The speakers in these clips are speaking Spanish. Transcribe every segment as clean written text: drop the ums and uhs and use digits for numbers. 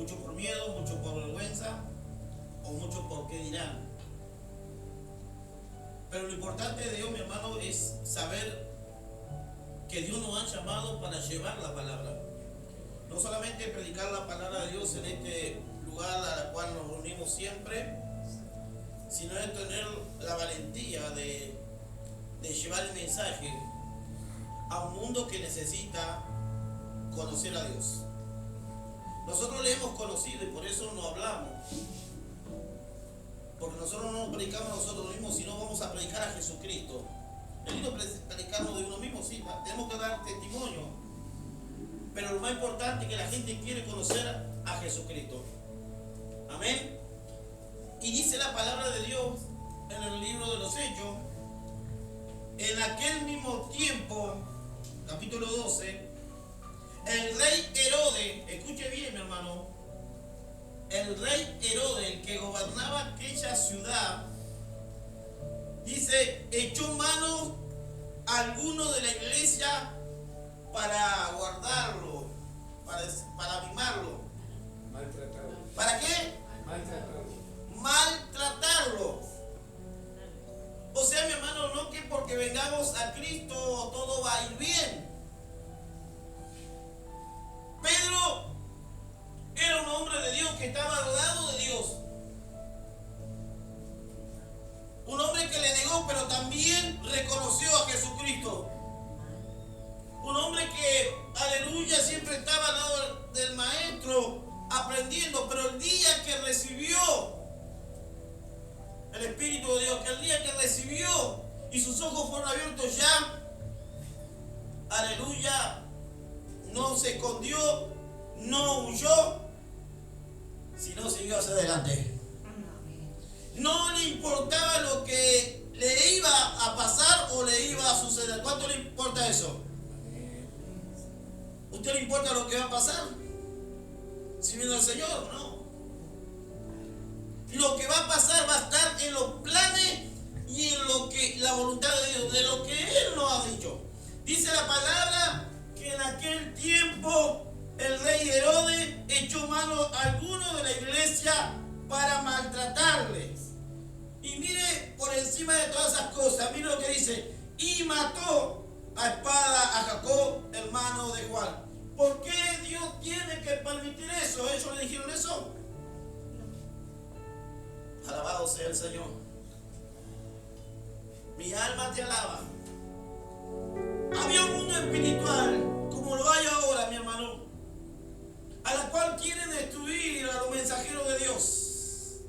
muchos por miedo, muchos por vergüenza o muchos por qué dirán. Pero lo importante de Dios, mi hermano, es saber que Dios nos ha llamado para llevar la palabra. No solamente predicar la palabra de Dios en este lugar a la cual nos reunimos siempre, sino de tener la valentía de llevar el mensaje a un mundo que necesita conocer a Dios. Nosotros le hemos conocido y por eso no hablamos. Porque nosotros no predicamos a nosotros mismos, sino vamos a predicar a Jesucristo. El lindo predicarnos de uno mismo, sí, tenemos que dar testimonio. Pero lo más importante es que la gente quiere conocer a Jesucristo. Amén. Y dice la palabra de Dios en el libro de los Hechos, en aquel mismo tiempo, capítulo 12, el rey Herodes, escuche bien, mi hermano, el rey Herodes, el que gobernaba aquella ciudad, dice, echó mano a alguno de la iglesia para guardarlo, para mimarlo. Maltratarlo. ¿Para qué? Maltratarlo. O sea, mi hermano, no que porque vengamos a Cristo todo va a ir bien. Pedro era un hombre de Dios que estaba al lado de Dios. Un hombre que le negó, pero también reconoció a Jesucristo. Un hombre que, aleluya, siempre estaba al lado del maestro aprendiendo, pero el día que recibió el Espíritu de Dios, que el día que recibió y sus ojos fueron abiertos ya, aleluya, no se escondió, no huyó, sino siguió hacia adelante. No le importaba lo que le iba a pasar o le iba a suceder. ¿Cuánto le importa eso? ¿Usted le importa lo que va a pasar? Si viene el Señor, no. Lo que va a pasar va a estar en los planes y en lo que la voluntad de Dios, de lo que Él nos ha dicho. Dice la palabra que en aquel tiempo el rey Herodes echó mano a algunos de la iglesia para maltratarles. Y mire por encima de todas esas cosas, mire lo que dice, y mató a espada a Jacob, hermano de Juan. ¿Por qué Dios tiene que permitir eso? ¿Ellos le dijeron eso? Alabado sea el Señor. Mi alma te alaba. Había un mundo espiritual, como lo hay ahora, mi hermano, a la cual quieren destruir a los mensajeros de Dios.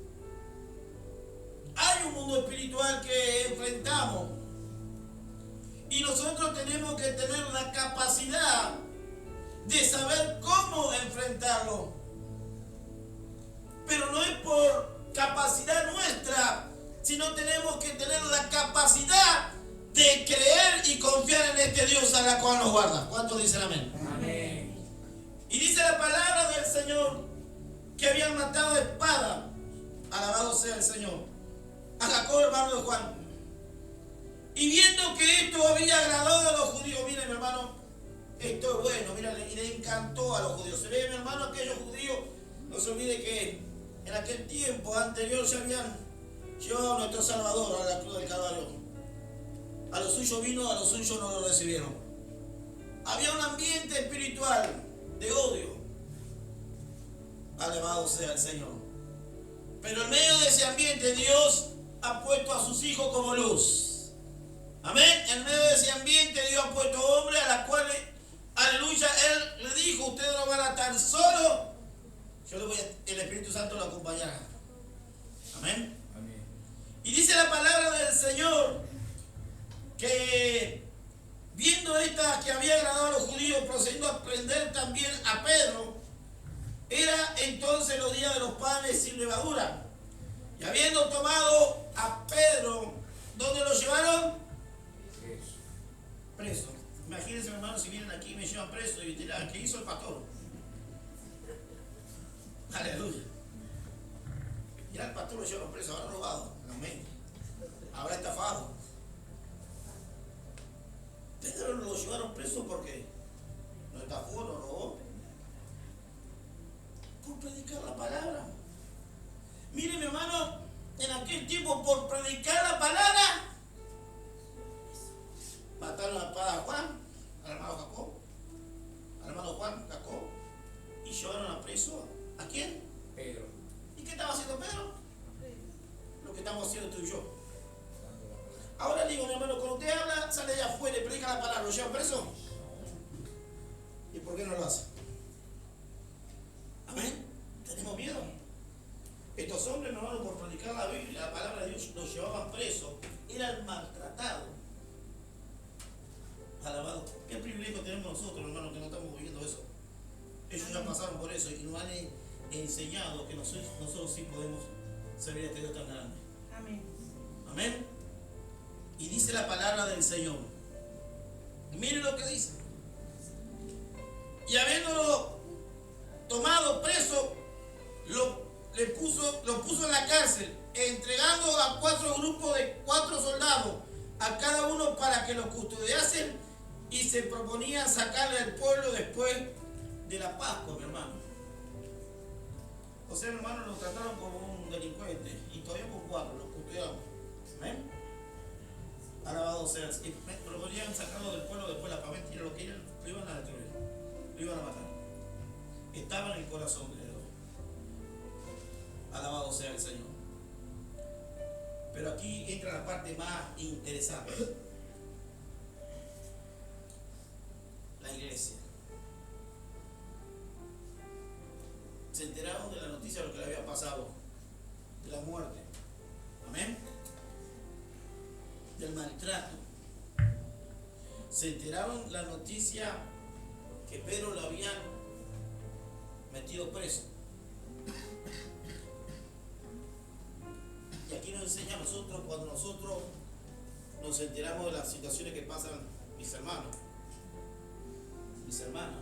Hay un mundo espiritual que enfrentamos y nosotros tenemos que tener la capacidad de saber cómo enfrentarlo. Pero no es por capacidad nuestra, sino tenemos que tener la capacidad de creer y confiar en este Dios a la cual nos guarda. ¿Cuántos dicen amén? Amén. Y dice la palabra del Señor que habían matado a espada, alabado sea el Señor, a Jacob, hermano de Juan. Y viendo que esto había agradado a los judíos, miren, mi hermano, esto es bueno, mira, y le encantó a los judíos. Se ve, mi hermano, aquellos judíos, no se olvide que en aquel tiempo anterior ya habían llevado a nuestro Salvador a la cruz del Calvario. A los suyos vino, a los suyos no lo recibieron. Había un ambiente espiritual de odio. Alabado sea el Señor. Pero en medio de ese ambiente Dios ha puesto a sus hijos como luz. Amén. En medio de ese ambiente Dios ha puesto hombres a las cuales, aleluya, Él le dijo, ustedes no van a estar solos. El Espíritu Santo lo acompañará. Amén. Amén. Y dice la palabra del Señor que viendo esta que había agradado a los judíos, procediendo a prender también a Pedro, era entonces los días de los panes sin levadura. Y habiendo tomado a Pedro, ¿dónde lo llevaron? Preso. Imagínense, mi hermano, si vienen aquí y me llevan preso y dirán, ¿qué hizo el pastor? Aleluya. Ya el pastor lo llevaron preso, habrá robado. Amén. Habrá estafado. Pedro lo llevaron preso porque no estafó, no robó. Por predicar la palabra. Mire, mi hermano, en aquel tiempo, por predicar la palabra, mataron a espada a Juan, al hermano Jacob, al hermano Juan, Jacob, y llevaron a preso. ¿A quién? Pedro. ¿Y qué estaba haciendo Pedro? Lo que estamos haciendo tú y yo. Ahora digo, mi hermano, cuando usted habla, sale de afuera y predica la palabra, ¿lo llevan preso? ¿Y por qué no lo hace? Amén. Tenemos miedo. Estos hombres, mi hermano, por predicar la Biblia, la palabra de Dios, los llevaban presos, eran maltratados. Alabado. Qué privilegio tenemos nosotros, hermano, que no estamos viviendo eso. Ellos ya pasaron por eso y nos han enseñado que nosotros sí podemos servir a este Dios tan grande. Amén. Amén. Y dice la palabra del Señor. Mire lo que dice. Y habiéndolo tomado preso, lo puso en la cárcel, entregando a 4 grupos de 4 soldados a cada uno para que lo custodiasen, y se proponían sacarle al pueblo después de la Pascua, mi hermano. O sea, mi hermano, lo trataron como un delincuente y todavía con 4 lo custodiamos. ¿Amén? Alabado sea. Y proponían sacarlo del pueblo después de la Pascua. Mentira, lo que ellos lo iban a destruir, lo iban a matar. Estaba en el corazón de Dios. Alabado sea el Señor. Pero aquí entra la parte más interesante. La iglesia. Se enteraron de la noticia de lo que le había pasado, de la muerte. Amén. Del maltrato. Se enteraron la noticia que Pedro lo habían metido preso. Y aquí nos enseña a nosotros, cuando nosotros nos enteramos de las situaciones que pasan mis hermanos, mis hermanas.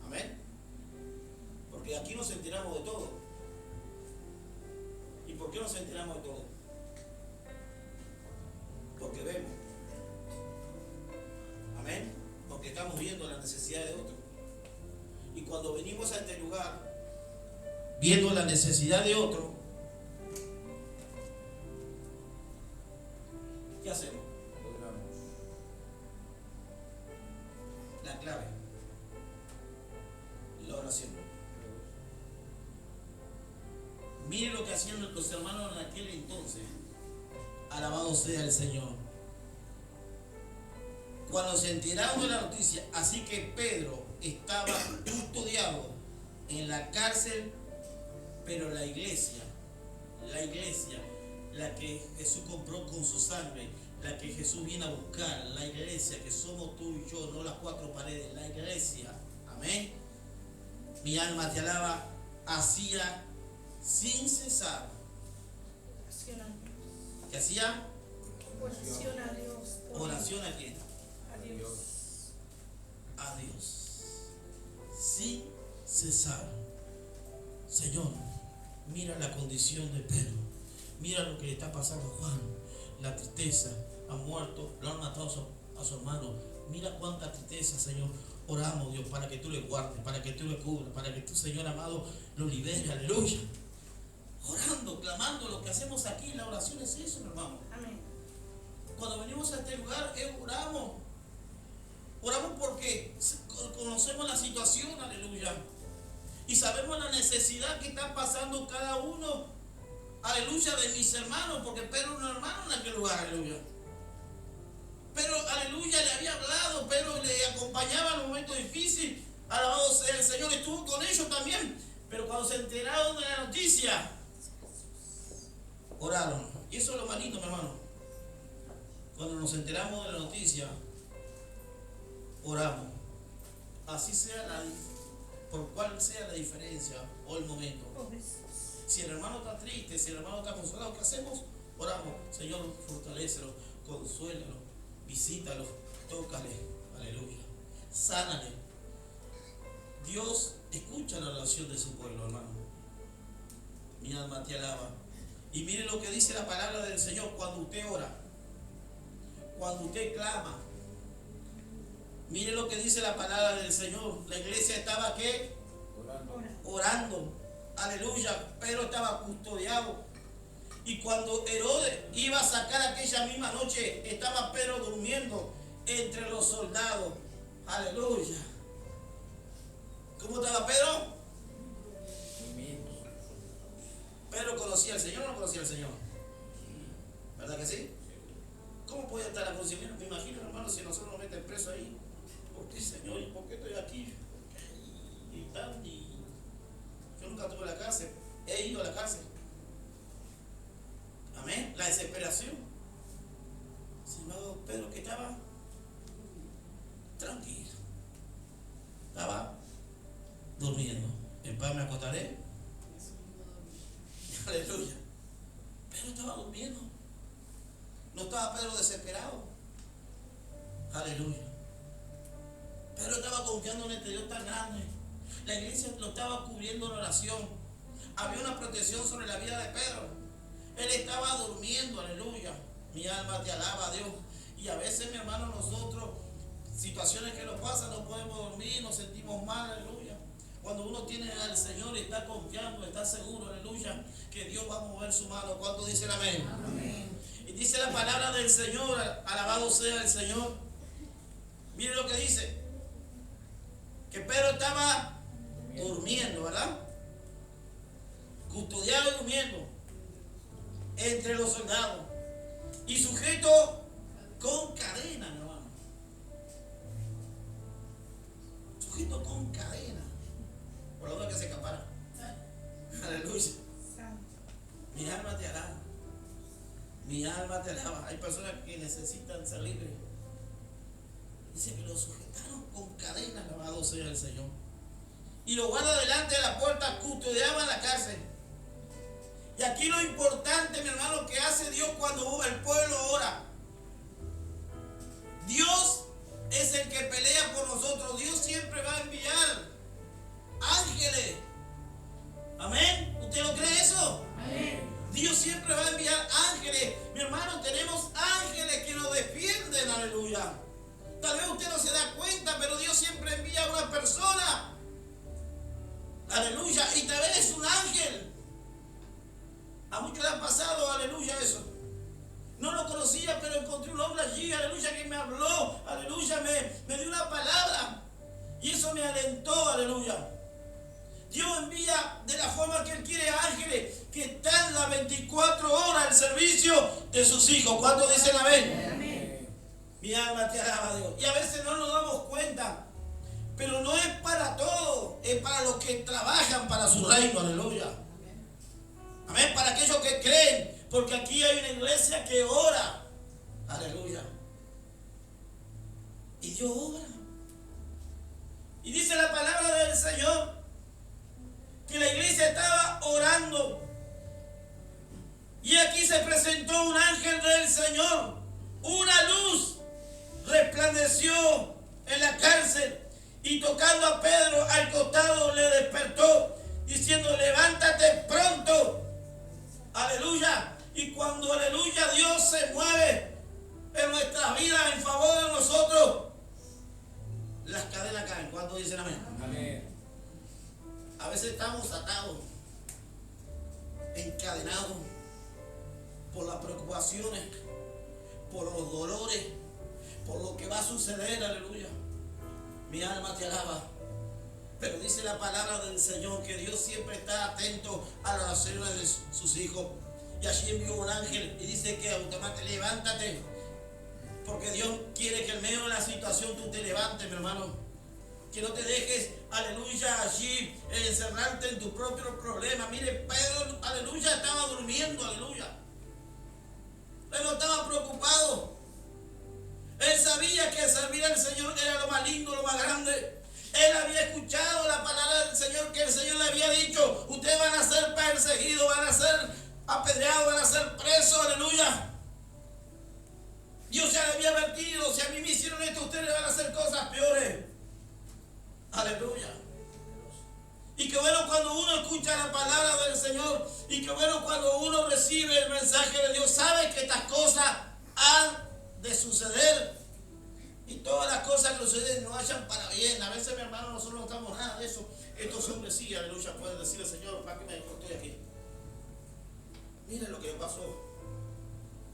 Amén. Porque aquí nos enteramos de todo. ¿Y por qué nos enteramos de todo? Porque vemos. Amén. Porque estamos viendo la necesidad de otro. Y cuando venimos a este lugar, viendo la necesidad de otro, ¿qué hacemos? La clave, la oración. Mire lo que hacían los hermanos en aquel entonces. Alabado sea el Señor. Cuando se enteraron de la noticia, así que Pedro estaba custodiado en la cárcel, pero la iglesia, la que Jesús compró con su sangre, la que Jesús viene a buscar, la iglesia que somos tú y yo, no las 4 paredes, la iglesia, amén. Mi alma te alaba, hacía sin cesar. ¿Qué hacía? Oración a Dios. Oración a quién? A Dios. A Dios. Sin cesar. Señor, mira la condición de Pedro. Mira lo que le está pasando a Juan. La tristeza. Ha muerto, lo han matado a su hermano. Mira cuánta tristeza, Señor. Oramos, Dios, para que tú le guardes, para que tú le cubras, para que tú, Señor amado, lo liberes. Aleluya. Orando, clamando, lo que hacemos aquí, la oración es eso, mi hermano. Amén. Cuando venimos a este lugar, oramos. Oramos porque conocemos la situación, aleluya. Y sabemos la necesidad que está pasando cada uno, aleluya, de mis hermanos, porque Pedro era un hermano en aquel lugar, aleluya. Pero, aleluya, le había hablado, Pedro le acompañaba en los momentos difíciles. Alabado sea el Señor, estuvo con ellos también. Pero cuando se enteraron de la noticia, oraron. Y eso es lo más lindo, mi hermano. Cuando nos enteramos de la noticia, oramos. Así sea por cuál sea la diferencia o el momento. Si el hermano está triste, si el hermano está consolado, ¿qué hacemos? Oramos. Señor, fortalécelo, consuélalo, visítalo, tócale, aleluya, sánale. Dios escucha la oración de su pueblo, hermano. Mi alma te alaba. Y mire lo que dice la palabra del Señor cuando usted ora, cuando usted clama. Mire lo que dice la palabra del Señor. La iglesia estaba ¿qué? orando. Aleluya. Pedro estaba custodiado. Y cuando Herodes iba a sacar aquella misma noche, estaba Pedro durmiendo entre los soldados. Aleluya. ¿Cómo estaba Pedro? Pedro conocía al Señor o no conocía al Señor. ¿Verdad que sí? ¿Cómo podía estar la conciencia? Me imagino, hermano, si nosotros nos meten preso ahí. ¿Por qué, Señor? ¿Y por qué estoy aquí? Y yo nunca tuve la cárcel. He ido a la cárcel. Amén. La desesperación. Sin embargo, Pedro que estaba tranquilo. Estaba durmiendo. En paz me acostaré. Aleluya. Pedro estaba durmiendo. No estaba Pedro desesperado. Aleluya. Pedro estaba confiando en este Dios tan grande. La iglesia lo estaba cubriendo en oración. Había una protección sobre la vida de Pedro. Él estaba durmiendo, aleluya. Mi alma te alaba, Dios. Y a veces, mi hermano, nosotros, situaciones que nos pasan, no podemos dormir, nos sentimos mal, aleluya. Cuando uno tiene al Señor y está confiando, está seguro, aleluya, que Dios va a mover su mano. ¿Cuánto dicen amén? Amén. Y dice la palabra del Señor, alabado sea el Señor. Mire lo que dice. Que Pedro estaba durmiendo, ¿verdad? Custodiado y durmiendo entre los soldados y sujeto con cadena, hermano. Sujeto con cadena por la hora que se escapara. Aleluya. Mi alma te alaba. Mi alma te alaba. Hay personas que necesitan ser libres. Dice que lo sujetaron con cadena, alabado sea el Señor. Y lo guarda delante de la puerta, custodiaba la cárcel. Y aquí lo importante, mi hermano, que hace Dios cuando el pueblo ora. Dios es el que pelea por nosotros. Dios siempre va a enviar ángeles. Amén. ¿Usted lo cree eso? Amén. Dios siempre va a enviar ángeles. Mi hermano, tenemos ángeles que nos defienden. Aleluya. Tal vez usted no se da cuenta, pero Dios siempre envía a una persona. Aleluya. Y tal vez es un ángel. A muchos le han pasado, aleluya, eso. No lo conocía, pero encontré un hombre allí, aleluya, que me habló, aleluya, me dio una palabra. Y eso me alentó, aleluya. Dios envía de la forma que Él quiere ángeles que están las 24 horas al servicio de sus hijos. ¿Cuántos dicen amén? Amén. Mi alma te alaba, Dios. Y a veces no nos damos cuenta, pero no es para todos, es para los que trabajan para su reino, aleluya. Amén, para aquellos que creen, porque aquí hay una iglesia que ora. Aleluya. Y Dios ora. Y dice la palabra del Señor que la iglesia estaba orando. Y aquí se presentó un ángel del Señor. Una luz resplandeció en la cárcel y tocando a Pedro al costado le despertó, diciendo: levántate pronto. Aleluya. Y cuando, aleluya, Dios se mueve en nuestras vidas en favor de nosotros, las cadenas caen. ¿Cuántos dicen amén? Amén. A veces estamos atados, encadenados por las preocupaciones, por los dolores, por lo que va a suceder. Aleluya. Mi alma te alaba. Pero dice la palabra del Señor que Dios siempre está atento a las oraciones de sus hijos. Y allí envió un ángel y dice que automáticamente levántate. Porque Dios quiere que en medio de la situación tú te levantes, mi hermano. Que no te dejes, aleluya, allí encerrarte en tus propios problemas. Mire, Pedro, aleluya, estaba durmiendo, aleluya. Él no estaba preocupado. Él sabía que servir al Señor era lo más lindo, lo más grande. Él había escuchado la palabra del Señor, que el Señor le había dicho: ustedes van a ser perseguidos, van a ser apedreados, van a ser presos, aleluya. Dios ya le había advertido: si a mí me hicieron esto, ustedes van a hacer cosas peores. Aleluya. Y qué bueno cuando uno escucha la palabra del Señor, y qué bueno cuando uno recibe el mensaje de Dios, sabe que estas cosas han de suceder. Y todas las cosas que suceden no vayan para bien. A veces, mi hermano, nosotros no estamos nada de eso. Estos hombres sí, aleluya, pueden decirle, Señor, ¿para qué me estoy aquí? Mira lo que le pasó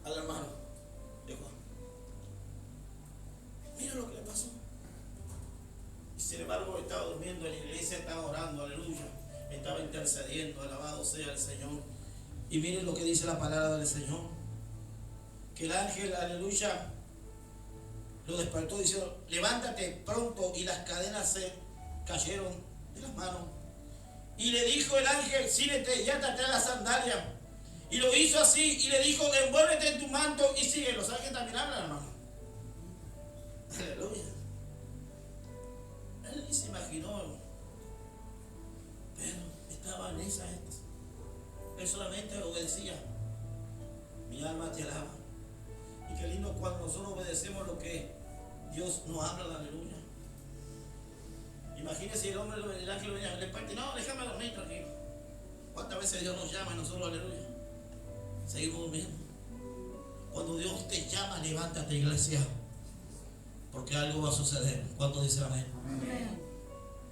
al hermano de Juan. Mira lo que le pasó. Y sin embargo estaba durmiendo en la iglesia, estaba orando, aleluya. Estaba intercediendo, alabado sea el Señor. Y miren lo que dice la palabra del Señor. Que el ángel, aleluya, lo despertó diciendo, levántate pronto, y las cadenas se cayeron de las manos. Y le dijo el ángel, síguete y átate a la sandalia. Y lo hizo así, y le dijo, envuélvete en tu manto y síguelo. ¿Sabes que también habla, hermano? Aleluya. Él ni se imaginó, pero estaba en esa. Él solamente obedecía. Mi alma te alaba. Y qué lindo cuando nosotros obedecemos lo que Dios nos habla, aleluya. Imagínese el hombre, el ángel venía, le parte, no, déjame dormir tranquilo. ¿Cuántas veces Dios nos llama y nosotros, aleluya, seguimos durmiendo? Cuando Dios te llama, levántate, iglesia, porque algo va a suceder. ¿Cuánto dice amén? Amén.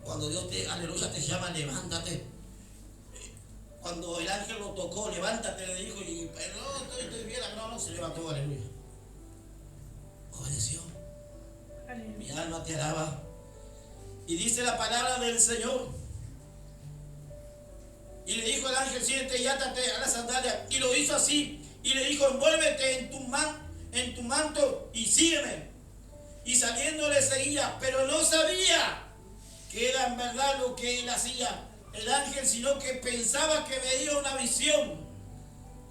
Cuando Dios te, aleluya, te llama, levántate. Cuando el ángel lo tocó, levántate, le dijo, y no, estoy bien, no, se levantó, aleluya. Obedeció. Aleluya. Mi alma te alaba. Y dice la palabra del Señor. Y le dijo el ángel, siéntate y átate a la sandalia. Y lo hizo así. Y le dijo, envuélvete en tu manto y sígueme. Y saliendo le seguía, pero no sabía que era en verdad lo que él hacía, el ángel, sino que pensaba que veía una visión.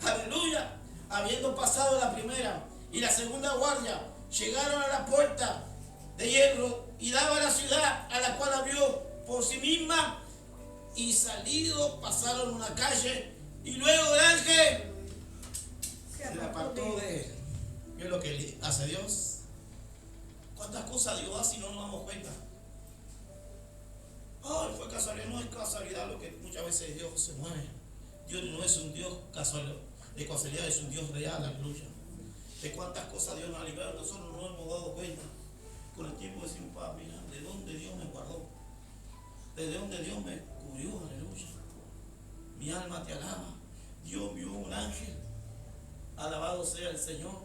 Aleluya. Habiendo pasado la primera y la segunda guardia, llegaron a la puerta de hierro y daba a la ciudad, a la cual abrió por sí misma, y salido pasaron una calle, y luego el ángel se apartó de él. ¿Qué es lo que hace Dios? ¿Cuántas cosas Dios hace y no nos damos cuenta? Ay, fue casualidad. No es casualidad lo que muchas veces Dios se mueve. Dios no es un Dios casual, de casualidad, es un Dios real, aleluya. De cuántas cosas Dios nos ha librado, nosotros no nos hemos dado cuenta. Con el tiempo decimos, mira, de dónde Dios me guardó, de dónde Dios me cubrió, aleluya. Mi alma te alaba. Dios vio un ángel, alabado sea el Señor.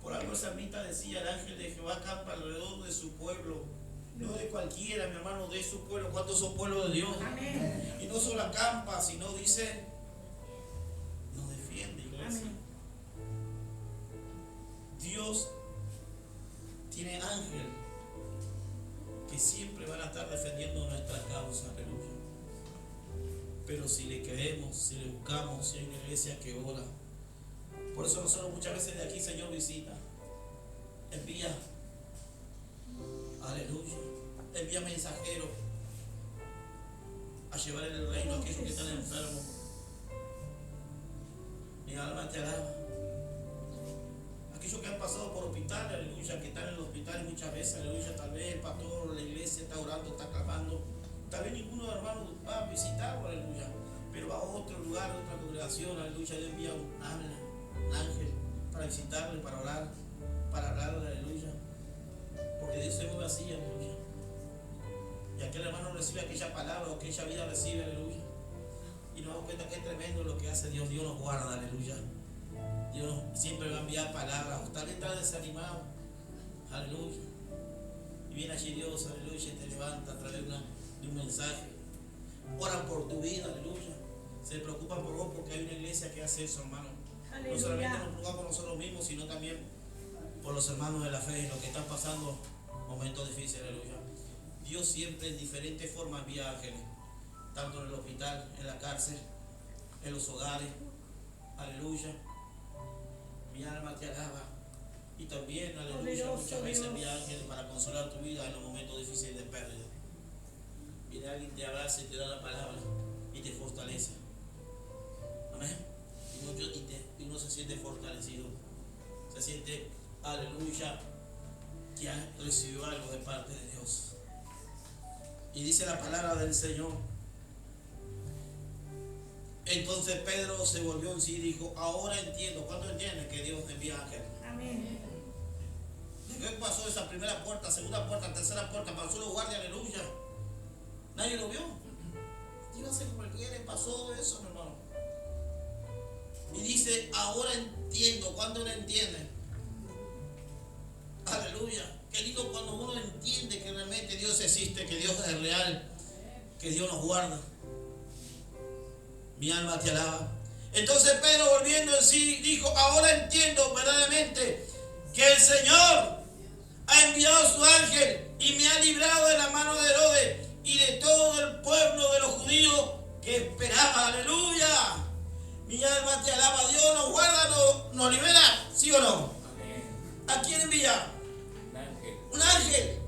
Por algo el salmista decía, el ángel de Jehová acampa alrededor de su pueblo, no de cualquiera, mi hermano, de su pueblo. ¿Cuántos son pueblos de Dios? Amén. Y no solo acampa, sino dice, nos defiende, iglesia. Amén. Dios tiene ángel que siempre van a estar defendiendo nuestra causa, aleluya. Pero si le creemos, si le buscamos, si hay una iglesia que ora. Por eso nosotros muchas veces de aquí, Señor, visita, envía, aleluya, envía mensajeros a llevar el reino a aquellos que están enfermos. Mi alma te alaba. Aquellos que han pasado por hospital, aleluya, que están en el hospital muchas veces, aleluya, tal vez el pastor, la iglesia está orando, está clamando, tal vez ninguno de los hermanos va a visitarlo, aleluya, pero va a otro lugar, a otra congregación, aleluya, Dios envía un ángel para visitarle, para orar, para hablarle, aleluya, porque Dios se mueve así, aleluya, y aquel hermano recibe aquella palabra o aquella vida recibe, aleluya, y nos damos cuenta que es tremendo lo que hace Dios. Dios nos guarda, aleluya. Dios siempre va a enviar palabras. Usted está desanimado, aleluya, y viene allí Dios, aleluya, y te levanta a través de un mensaje. Oran por tu vida, aleluya. Se preocupan por vos porque hay una iglesia que hace eso, hermano. Aleluya. No solamente nos preocupamos por nosotros mismos, sino también por los hermanos de la fe, los que están pasando momentos difíciles, aleluya. Dios siempre en diferentes formas envía ángeles, tanto en el hospital, en la cárcel, en los hogares, aleluya. Mi alma te alaba. Y también, aleluya, muchas veces envía ángeles para consolar tu vida en los momentos difíciles de pérdida. Viene alguien, te abraza y te da la palabra y te fortalece. Amén. Y uno se siente fortalecido. Se siente, aleluya, que ha recibido algo de parte de Dios. Y dice la palabra del Señor. Entonces Pedro se volvió en sí y dijo, ahora entiendo. ¿Cuándo entiendes que Dios te envía ángeles? Amén. ¿Qué pasó esa primera puerta, segunda puerta, tercera puerta? Pasó los guardias, aleluya. Nadie lo vio. Iba a ser cualquiera, pasó eso, mi hermano. Y dice, ahora entiendo. ¿Cuándo lo entiende? Aleluya. Qué lindo cuando uno entiende que realmente Dios existe, que Dios es real, que Dios nos guarda. Mi alma te alaba. Entonces Pedro, volviendo en sí, dijo, ahora entiendo verdaderamente que el Señor ha enviado a su ángel y me ha librado de la mano de Herodes y de todo el pueblo de los judíos que esperaba. Aleluya. Mi alma te alaba. Dios nos guarda, nos libera, ¿sí o no? Amén. ¿A quién envía? Un ángel. Un ángel.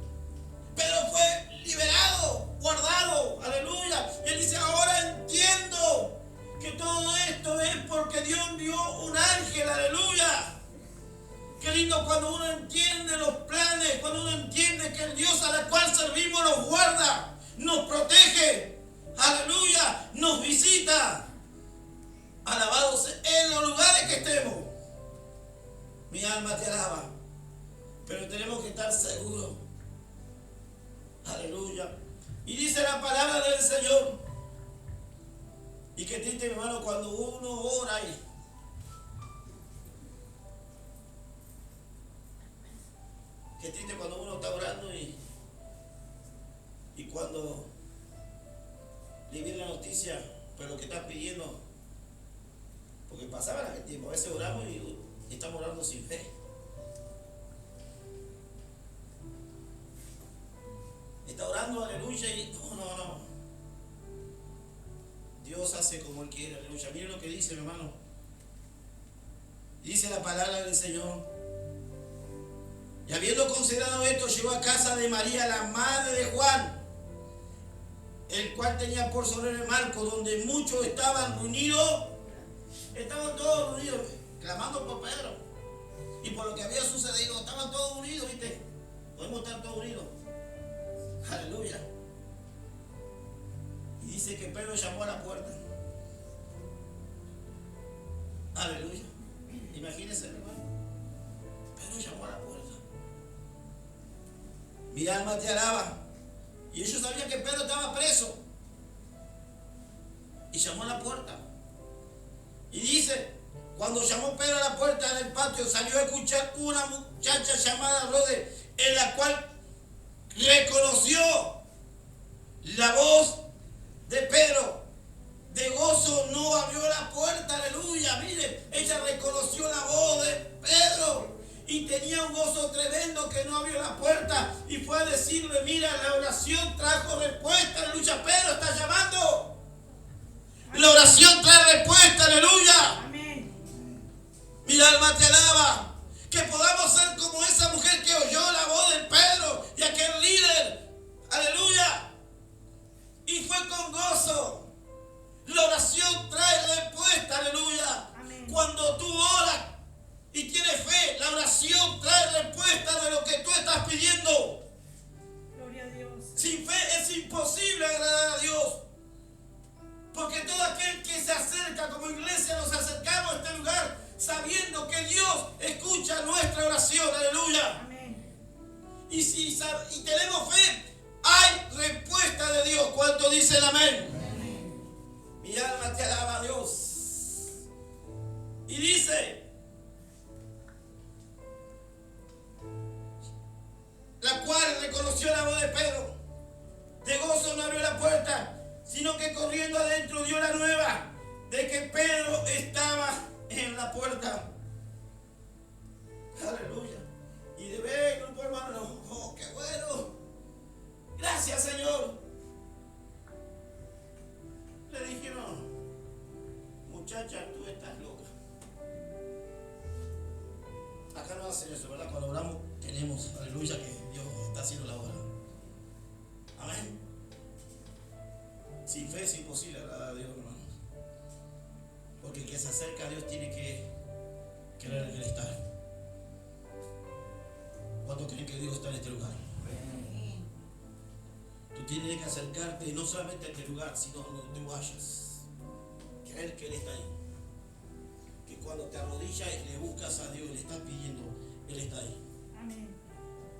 Pero fue liberado, guardado. Aleluya. Y él dice, ahora entiendo que todo esto es porque Dios envió un ángel. Aleluya. Qué lindo cuando uno entiende los planes, cuando uno entiende que el Dios al cual servimos nos guarda, nos protege. Aleluya. Nos visita. Alabado sea en los lugares que estemos. Mi alma te alaba. Pero tenemos que estar seguros. Aleluya. Y dice la palabra del Señor. Y qué triste, mi hermano, cuando uno ora y qué triste cuando uno está orando y cuando le viene la noticia, pero lo que estás pidiendo, porque pasaba el tiempo, a veces oramos y estamos orando sin fe. Está orando, aleluya, y no. Dios hace como Él quiere, aleluya. Miren lo que dice, mi hermano. Dice la palabra del Señor. Y habiendo considerado esto, llegó a casa de María, la madre de Juan, el cual tenía por sobrenombre Marcos, donde muchos estaban unidos. Estaban todos unidos, clamando por Pedro. Y por lo que había sucedido, estaban todos unidos, ¿viste? Podemos estar todos unidos. Aleluya. Y dice que Pedro llamó a la puerta. Aleluya. Imagínense, hermano. Pedro llamó a la puerta. Mi alma te alaba. Y ellos sabían que Pedro estaba preso. Y llamó a la puerta. Y dice, cuando llamó Pedro a la puerta del patio, salió a escuchar una muchacha llamada Rode, en la cual reconoció la voz de Pedro. De gozo no abrió la puerta, aleluya. Miren, ella reconoció la voz de Pedro y tenía un gozo tremendo que no abrió la puerta y fue a decirle, mira, la oración trajo respuesta, aleluya. Pedro está llamando. La oración trae respuesta, aleluya. Amén. Mi alma te alaba. Que podamos ser como esa mujer que oyó la voz de Pedro y aquel líder, aleluya. Y fue con gozo. La oración trae respuesta, aleluya. Amén. Cuando tú oras y tienes fe, la oración trae respuesta de lo que tú estás pidiendo. Gloria a Dios. Sin fe es imposible agradar a Dios. Porque todo aquel que se acerca, como iglesia nos acercamos a este lugar sabiendo que Dios escucha nuestra oración, aleluya. Amén. Y tenemos fe, hay respuesta de Dios. ¿Cuánto dice el amén? Mi alma te alaba a Dios. Y dice, la cual reconoció la voz de Pedro. De gozo no abrió la puerta, sino que corriendo adentro dio la nueva de que Pedro estaba en la puerta. Aleluya. Y de ver el grupo hermano, oh, qué bueno. Gracias, Señor. Le dijeron, muchacha, tú estás loca. Acá no hacen eso, ¿verdad? Cuando oramos tenemos, aleluya, que Dios está haciendo la obra. Amén. Sin fe es imposible agradar a Dios, hermanos. Porque el que se acerca a Dios tiene que creer en Él estar. ¿Cuántos creen que Dios está en este lugar? Tú tienes que acercarte no solamente a este lugar, sino donde tú vayas. Creer que Él está ahí. Que cuando te arrodillas y le buscas a Dios y le estás pidiendo, Él está ahí. Amén.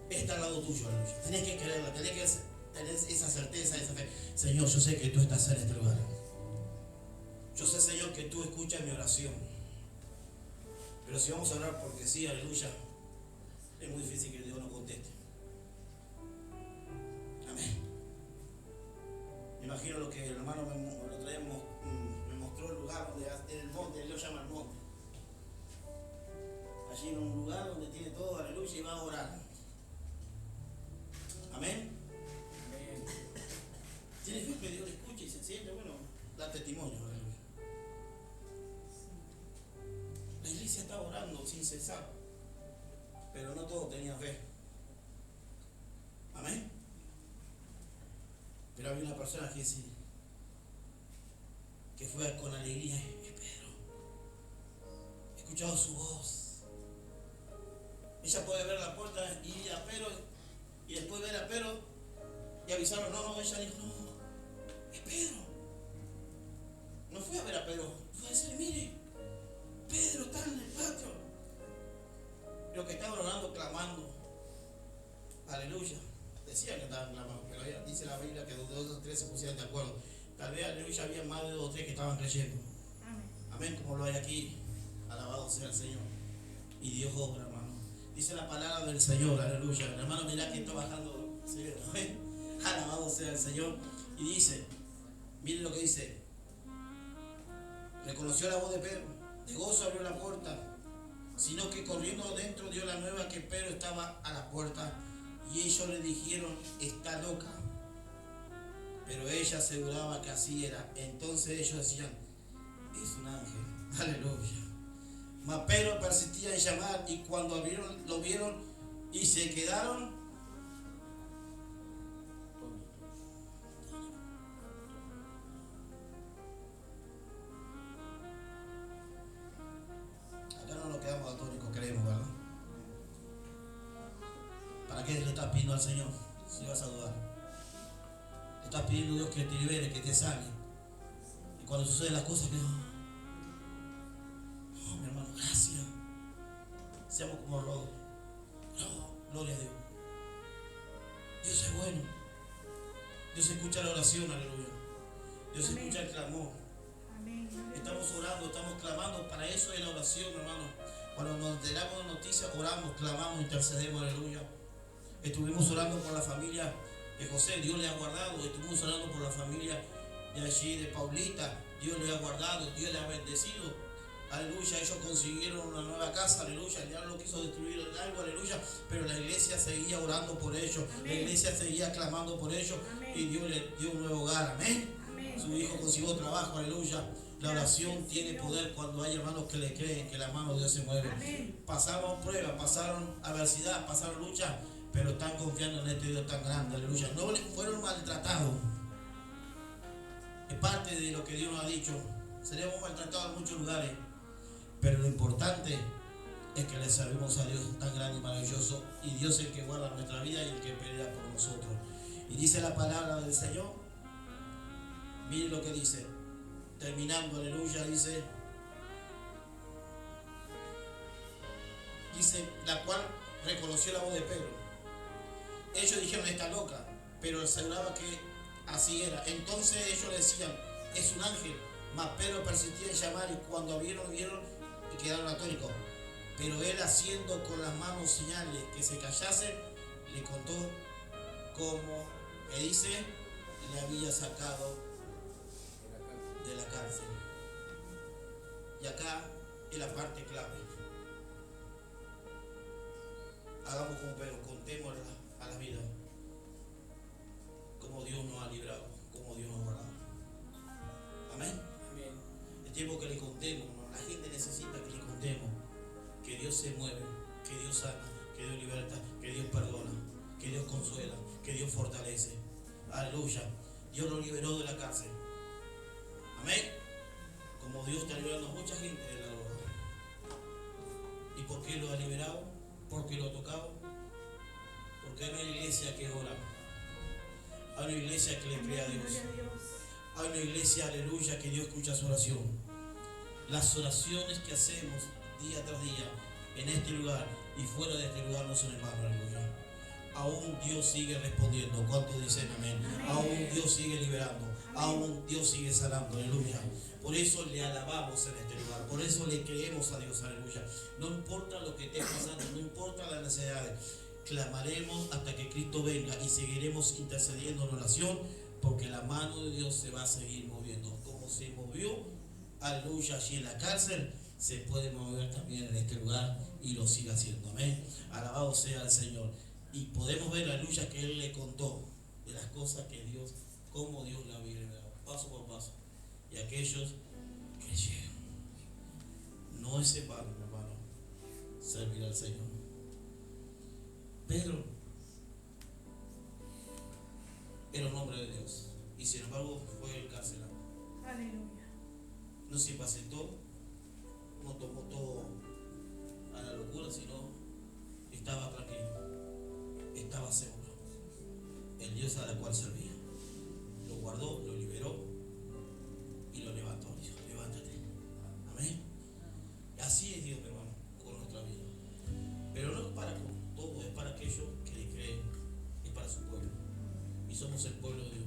Él está al lado tuyo, aleluya. Tienes que creerla, tienes que tenés esa certeza, esa fe. Señor, yo sé que tú estás en este lugar. Yo sé, Señor, que tú escuchas mi oración. Pero si vamos a orar porque sí, aleluya, es muy difícil que Dios nos conteste. Amén. Me imagino lo que el hermano me mostró el lugar donde en el monte, él lo llama el monte. Allí en un lugar donde tiene todo, aleluya, y va a orar. Amén. Amén. Tiene fe que Dios le escuche y se siente, bueno, da testimonio, aleluya. La iglesia estaba orando sin cesar, pero no todos tenían fe. Amén. Pero había una persona que sí, que fue con alegría, Pedro, he escuchado su voz. Ella puede ver la puerta y a Pedro, y después ver a Pedro y avisarlo. No, ella dijo, no, es Pedro. No fue a ver a Pedro, fue a decirle, mire, Pedro está en el patio. Los que estaban orando, clamando, aleluya. Decían que estaban clamando, pero dice la Biblia que 2 o 3 se pusieron de acuerdo. Tal vez, aleluya, había más de 2 o 3 que estaban creyendo. Amén, como lo hay aquí. Alabado sea el Señor. Y Dios obra, hermano. Dice la palabra del Señor, aleluya. Hermano, mira que está bajando. Amén. Alabado sea el Señor. Y dice, miren lo que dice. Reconoció la voz de Pedro. De gozo abrió la puerta. Sino que corriendo dentro dio la nueva que Pedro estaba a la puerta. Y ellos le dijeron, está loca. Pero ella aseguraba que así era. Entonces ellos decían, es un ángel. Aleluya. Mas Pedro persistía en llamar, y cuando lo vieron y se quedaron acá no nos quedamos atónicos, creemos, ¿verdad? ¿Para qué le estás pidiendo al Señor? Si vas a dudar. Le estás pidiendo a Dios que te libere, que te sane. Y cuando suceden las cosas que mi hermano, gracias. Seamos como Rodo. Gloria a Dios. Dios es bueno. Dios escucha la oración, aleluya. Dios escucha el clamor. Estamos orando, estamos clamando. Para eso es la oración, hermano. Cuando nos enteramos de noticias, oramos, clamamos, intercedemos, aleluya. Estuvimos orando por la familia de José, Dios le ha guardado. Estuvimos orando por la familia de allí, de Paulita, Dios le ha guardado, Dios le ha bendecido. Aleluya, ellos consiguieron una nueva casa, aleluya, el diablo quiso destruir algo, aleluya, pero la iglesia seguía orando por ellos, la iglesia seguía clamando por ellos, y Dios le dio un nuevo hogar, amén. Su hijo consiguió trabajo, aleluya. La oración tiene poder cuando hay hermanos que le creen que la mano de Dios se mueve. Pasaron pruebas, pasaron adversidad, pasaron lucha, pero están confiando en este Dios tan grande, aleluya. No fueron maltratados. Es parte de lo que Dios nos ha dicho. Seríamos maltratados en muchos lugares, pero lo importante es que le servimos a Dios tan grande y maravilloso, y Dios es el que guarda nuestra vida y el que pelea por nosotros. Y dice la palabra del Señor, miren lo que dice, terminando, aleluya, dice, la cual reconoció la voz de Pedro. Ellos dijeron, está loca, pero aseguraba que así era. Entonces ellos le decían, es un ángel. Mas Pedro persistía en llamar, y cuando vieron y quedaron atónicos. Pero él, haciendo con las manos señales que se callase, le contó cómo, que dice, le había sacado de la cárcel. Y acá es la parte clave. Hagamos como Pedro, contemos a la vida como Dios nos ha librado, como Dios nos ha guardado. Amén. Es tiempo que le contemos, la gente necesita que le contemos que Dios se mueve, que Dios sana, que Dios liberta, que Dios perdona, que Dios consuela, que Dios fortalece. Aleluya. Dios lo liberó de la cárcel. Amén. Como Dios está liberando a mucha gente de la droga. ¿Y por qué lo ha liberado? ¿Por qué lo ha tocado? Porque hay una iglesia que ora. Hay una iglesia que le cree a Dios. Hay una iglesia, aleluya, que Dios escucha su oración. Las oraciones que hacemos día tras día en este lugar y fuera de este lugar no son en vano, aleluya. aún Dios sigue respondiendo. ¿Cuántos dicen amén? Aún Dios sigue liberando. Aún Dios sigue sanando. Aleluya. Por eso le alabamos en este lugar. Por eso le creemos a Dios. Aleluya. No importa lo que esté pasando. No importa las necesidades. Clamaremos hasta que Cristo venga y seguiremos intercediendo en oración, porque la mano de Dios se va a seguir moviendo. Como se movió, aleluya, allí en la cárcel, se puede mover también en este lugar y lo sigue haciendo. Amén. Alabado sea el Señor. Y podemos ver, aleluya, que Él le contó de las cosas que Dios, cómo Dios le había revelado, paso por paso. Y aquellos creyeron. No es en vano, mi hermano, servir al Señor. Pedro era un hombre de Dios y sin embargo fue encarcelado. Aleluya. No se impacientó, no tomó todo a la locura, sino estaba tranquilo, estaba seguro. El Dios a la cual servía lo guardó, lo liberó y lo levantó. Dijo: levántate. Amén. Así es Dios, mi hermano, con nuestra vida. Pero no es para todo, es para aquellos que le creen, es para su pueblo. Y somos el pueblo de Dios.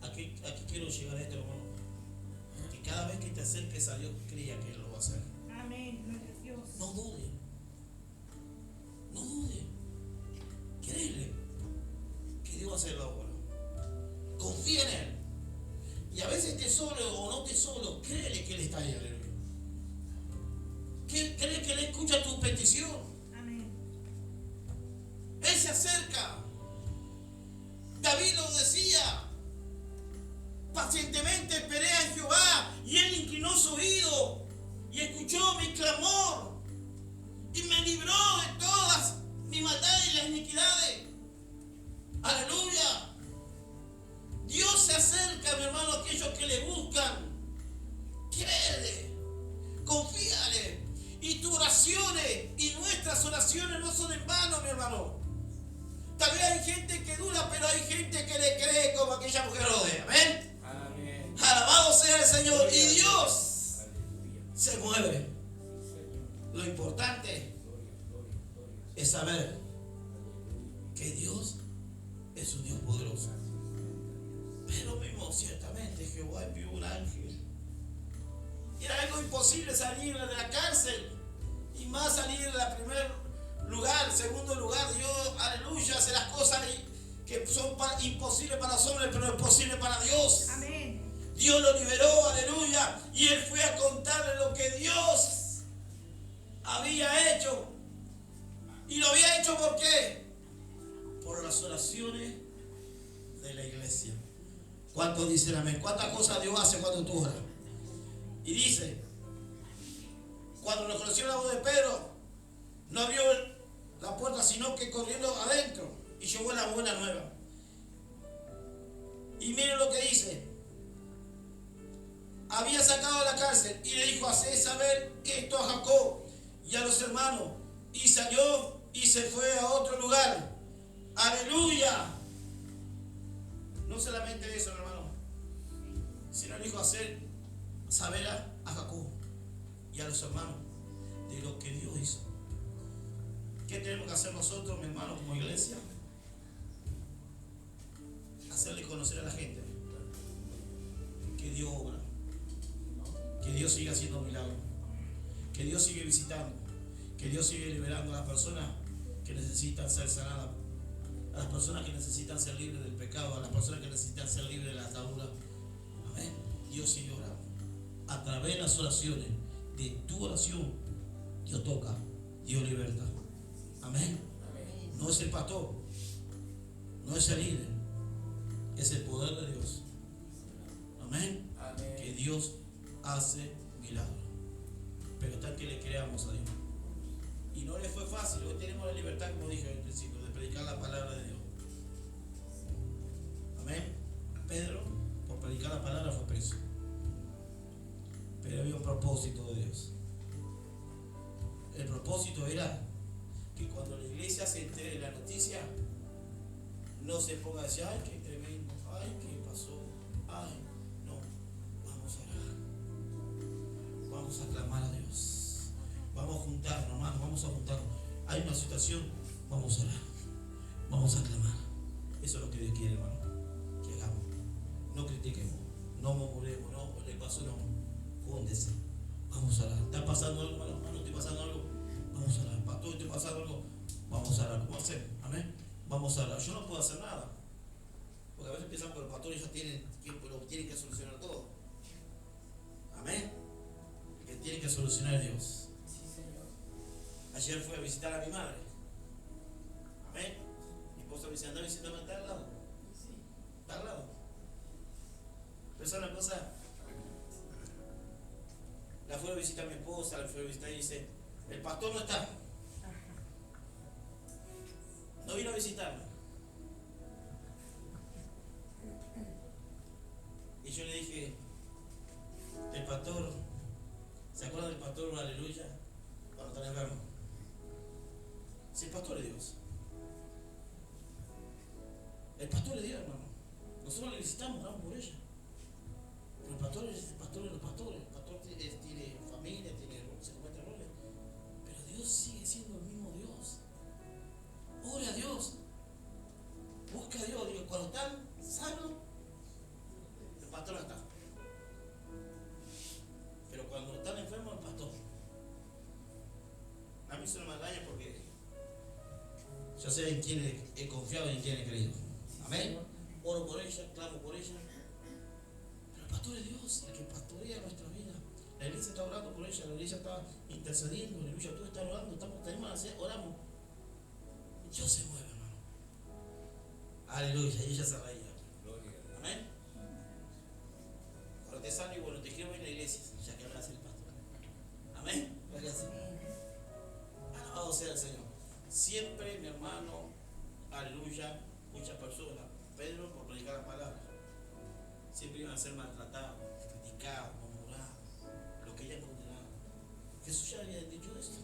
Aquí quiero llegar a esto, hermano. Que cada vez que te acerques a Dios, crea que Él lo va a hacer. Amén. Gloria a Dios. No dude. No dude. Créele que Dios va a hacer la obra. Confía en Él. Y a veces esté solo o no esté solo, créele que Él está ahí. Aleluya. Cree que Él escucha tu petición. Amén. Él se acerca. David lo decía: pacientemente esperé en Jehová, y Él inclinó su oído y escuchó mi clamor y me libró de todas mis maldades y las iniquidades. Aleluya. Dios se acerca, mi hermano, a aquellos que le buscan. Créele, confíale. Y tus oraciones y nuestras oraciones no son en vano, mi hermano. Tal vez hay gente que duda, pero hay gente que le cree como aquella mujer Ode. Amén. Amén. Alabado sea el Señor. Y Dios Aleluya. se mueve. Lo importante es saber que Dios es un Dios poderoso. Pero mismo, ciertamente, Jehová envió un ángel. Era algo imposible salir de la cárcel, y más salir del primer lugar, segundo lugar. Dios, aleluya, hace las cosas que son imposibles para los hombres, pero es posible para Dios. Amén. Dios lo liberó, aleluya, y él fue a contarle lo que Dios había hecho. Y lo había hecho ¿por qué? Por las oraciones de la iglesia. ¿Cuántos dicen amén? ¿Cuántas cosas Dios hace cuando tú oras? Y dice, cuando reconoció la voz de Pedro, no abrió la puerta, sino que corriendo adentro y llevó la buena nueva. Y miren lo que dice: había sacado de la cárcel y le dijo: haced saber esto a Jacob y a los hermanos. Y salió y se fue a otro lugar. Aleluya. No solamente eso, hermano, sino le dijo: hacer saber a Jacob y a los hermanos de lo que Dios hizo. ¿Qué tenemos que hacer nosotros, mi hermano, como iglesia? Hacerle conocer a la gente que Dios obra, que Dios sigue haciendo milagros, que Dios sigue visitando, que Dios sigue liberando a las personas que necesitan ser sanadas, a las personas que necesitan ser libres del pecado, a las personas que necesitan ser libres de la atadura. Amén. Dios sigue orando. A través de las oraciones, de tu oración, Dios toca, Dios liberta. Amén. No es el pastor, no es el líder, es el poder de Dios. Amén. Amén. Que Dios hace milagros, pero está que le creamos a Dios. Y no le fue fácil. Hoy tenemos la libertad, como dije al principio, de predicar la palabra de Dios. Amén. Pedro, por predicar la palabra, fue preso, pero había un propósito de Dios. El propósito era que cuando la iglesia se entere de la noticia, no se ponga a decir: ay, qué tremendo, ay, qué pasó, ay, no, vamos a orar, vamos a clamar a Dios, vamos a juntarnos, hermanos, vamos a juntarnos. Hay una situación Vamos a orar. Vamos a clamar. Eso es lo que Dios quiere, hermano. Que hagamos. No critiquemos. No murmuremos. No le pasó, no. Júndese. Vamos a orar. ¿Está pasando algo, hermano? ¿No estoy pasando algo? Vamos a orar. Pastor, ¿estoy pasando algo? Vamos a orar. ¿Cómo hacer? Amén. Vamos a orar. Yo no puedo hacer nada. Porque a veces piensan que los pastores ya tienen que solucionar todo. Amén. Que tiene que solucionar Dios. Sí, Señor. Ayer fui a visitar a mi madre. Amén. Mi esposa me dice, anda visitando, está al lado. Sí. Está al lado. Pero esa es una cosa. La fui a visitar a mi esposa, la fui a visitar y dice, el pastor no está. No vino a visitarme. Y yo le dije, el pastor, ¿se acuerdan del pastor Aleluya? Cuando está enfermo. Si el pastor es Dios. El pastor es Dios, hermano. Nosotros le visitamos, oramos por ella. Pero el pastor es el pastor de los pastores. El pastor tiene familia, se encuentra roles. Pero Dios sigue siendo el mismo Dios. Ore a Dios. Busca a Dios. Digo, cuando están sanos, el pastor no está. Pero cuando están enfermos, el pastor. A mí se no me engaña porque yo sé en quién he confiado y en quién he creído. Amén. Oro por ella, clamo por ella. Pero el pastor es Dios, el que pastorea nuestra vida. La iglesia está orando por ella, la iglesia está intercediendo, aleluya, tú estás orando, oramos. Dios se mueve, hermano. Aleluya, y ella se reía. Amén. Ahora te salgo y bueno, te quiero ir a la iglesia, ya que hablas el pastor. Amén. Alabado sea el Señor. Siempre, mi hermano, aleluya, muchas personas, Pedro por predicar la palabra, siempre iban a ser maltratados, criticados, murmurados, lo que ella condenaba. Jesús ya había dicho esto.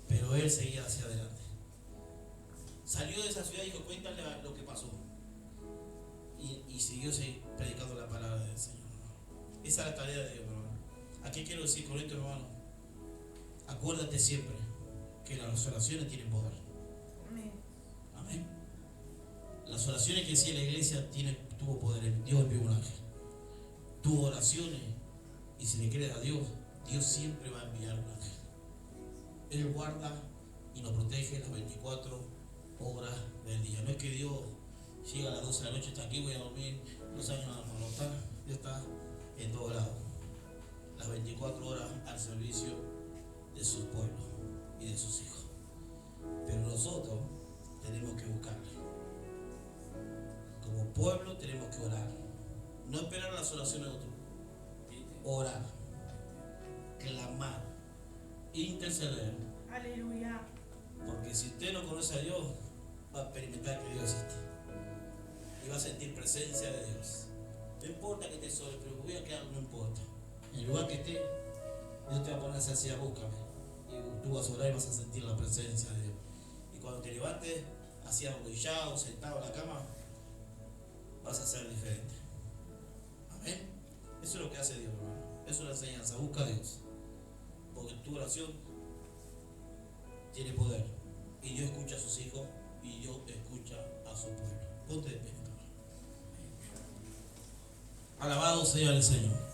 Pero él seguía hacia adelante. Salió de esa ciudad y dijo, cuéntale lo que pasó. Y siguió predicando la palabra del Señor. Esa es la tarea de Dios, hermano. ¿A qué quiero decir con esto, hermano? Acuérdate siempre que las oraciones tienen poder. Amén. Amén. Las oraciones que decía la iglesia tuvo poder. Dios envió un ángel. Tus oraciones, y si le crees a Dios, Dios siempre va a enviar un ángel. Él guarda y nos protege las 24 horas del día. No es que Dios llega a las 12 de la noche, está aquí, voy a dormir, no sabe nada, no está. Dios está en todo lado. Las 24 horas al servicio de sus pueblos y de sus hijos. Pero nosotros tenemos que buscarle. Como pueblo tenemos que orar. No esperar las oraciones de otros. Orar. Clamar. Interceder. Aleluya. Porque si usted no conoce a Dios, va a experimentar que Dios existe. Y va a sentir presencia de Dios. No importa que esté solo, pero voy a quedar, no importa. En el lugar que esté, Dios te va a poner así, búscame. Y tú vas a orar y vas a sentir la presencia de Dios. Y cuando te levantes, así arrodillado, sentado en la cama, vas a ser diferente. Amén. Eso es lo que hace Dios, hermano. Eso es la enseñanza. Busca a Dios. Porque tu oración tiene poder. Y Dios escucha a sus hijos y Dios escucha a su pueblo. Ponte de pie. Alabado sea el Señor.